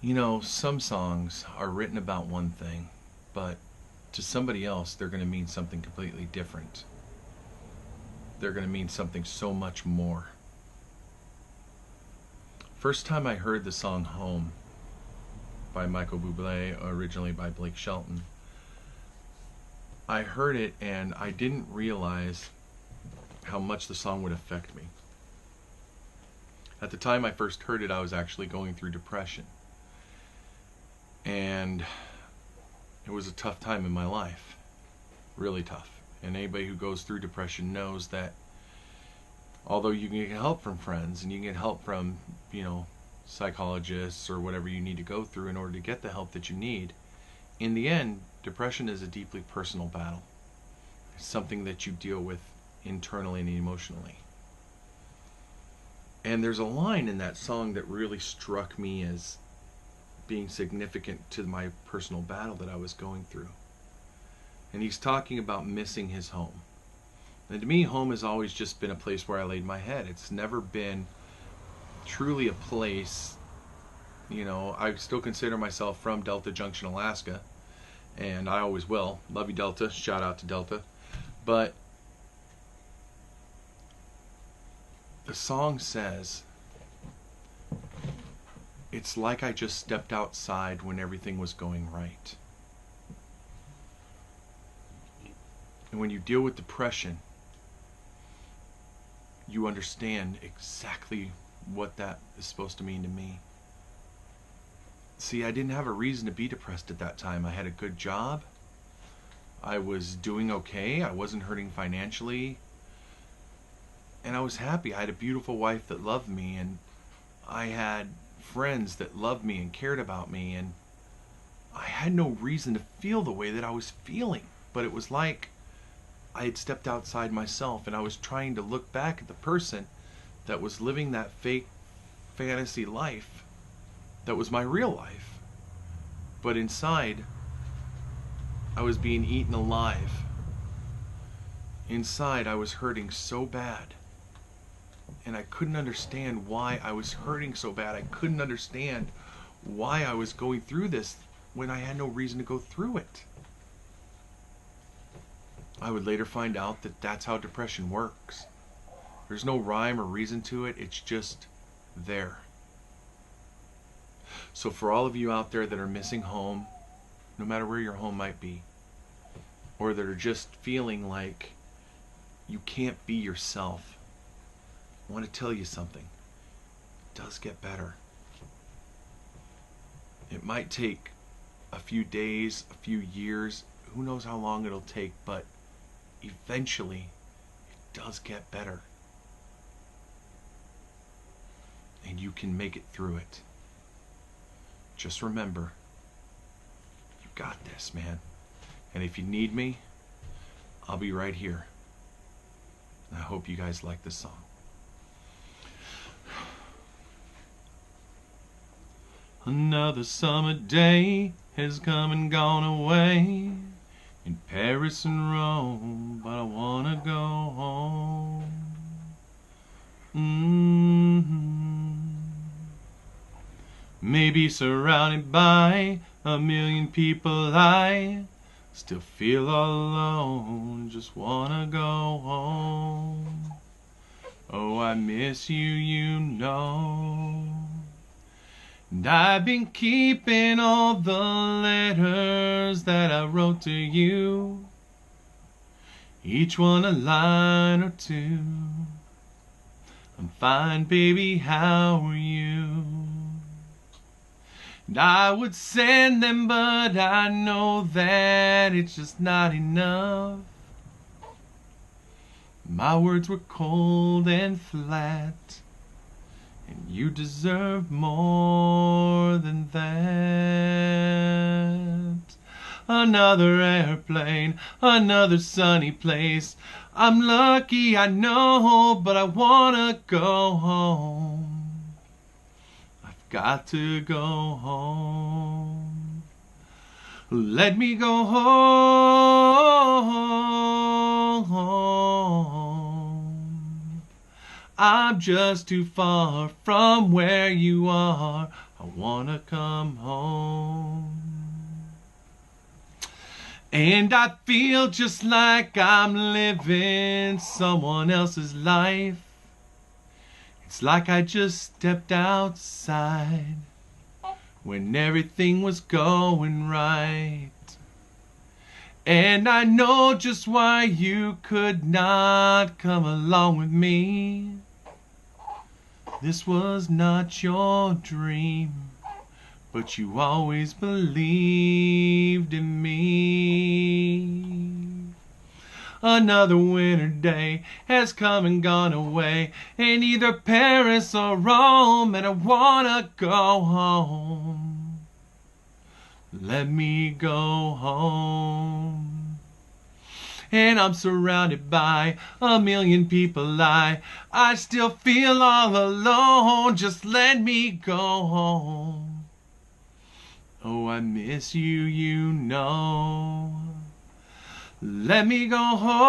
You know, some songs are written about one thing, but to somebody else, they're going to mean something completely different. They're going to mean something so much more. First time I heard the song Home by Micheal Bublé, originally by Blake Shelton, I heard it and I didn't realize how much the song would affect me. At the time I first heard it, I was actually going through depression. And it was a tough time in my life. Really tough. And anybody who goes through depression knows that although you can get help from friends and you can get help from, psychologists or whatever you need to go through in order to get the help that you need, in the end, depression is a deeply personal battle. It's something that you deal with internally and emotionally. And there's a line in that song that really struck me as being significant to my personal battle that I was going through. And he's talking about missing his home. And to me, home has always just been a place where I laid my head. It's never been truly a place, I still consider myself from Delta Junction, Alaska, and I always will. Love you, Delta. Shout out to Delta. But the song says, it's like I just stepped outside when everything was going right. And when you deal with depression, you understand exactly what that is supposed to mean to me. See, I didn't have a reason to be depressed at that time. I had a good job. I was doing okay. I wasn't hurting financially. And I was happy. I had a beautiful wife that loved me, and I had friends that loved me and cared about me, and I had no reason to feel the way that I was feeling. But it was like I had stepped outside myself, and I was trying to look back at the person that was living that fake fantasy life that was my real life. But inside, I was being eaten alive. Inside, I was hurting so bad. And I couldn't understand why I was hurting so bad. I couldn't understand why I was going through this when I had no reason to go through it. I would later find out that that's how depression works. There's no rhyme or reason to it. It's just there. So for all of you out there that are missing home, no matter where your home might be, or that are just feeling like you can't be yourself, I want to tell you something. It does get better. It might take a few days, a few years, who knows how long it'll take, but eventually it does get better. And you can make it through it. Just remember, you got this, man. And if you need me, I'll be right here. And I hope you guys like this song. Another summer day has come and gone away in Paris and Rome, but I wanna go home. Maybe surrounded by a million people, I still feel all alone, just wanna go home. Oh, I miss you, you know. And I've been keeping all the letters that I wrote to you, each one a line or two. I'm fine, baby, how are you? And I would send them, but I know that it's just not enough. My words were cold and flat, and you deserve more than that. Another airplane, another sunny place. I'm lucky, I know, but I wanna go home. I've got to go home. Let me go home. I'm just too far from where you are. I I wanna come home. And I feel just like I'm living someone else's life. It's like I just stepped outside when everything was going right. And I know just why you could not come along with me. This was not your dream, but you always believed in me. Another winter day has come and gone away, in either Paris or Rome, and I wanna go home. Let me go home. And I'm surrounded by a million people. I still feel all alone. Just let me go home. Oh, I miss you, you know. Let me go home.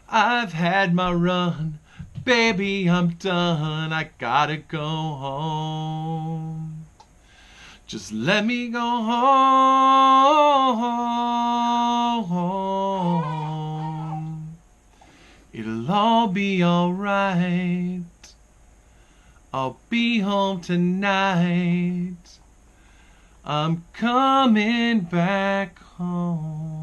I've had my run. Baby, I'm done. I gotta go home. Just let me go home. It'll all be alright. I'll be home tonight. I'm coming back home.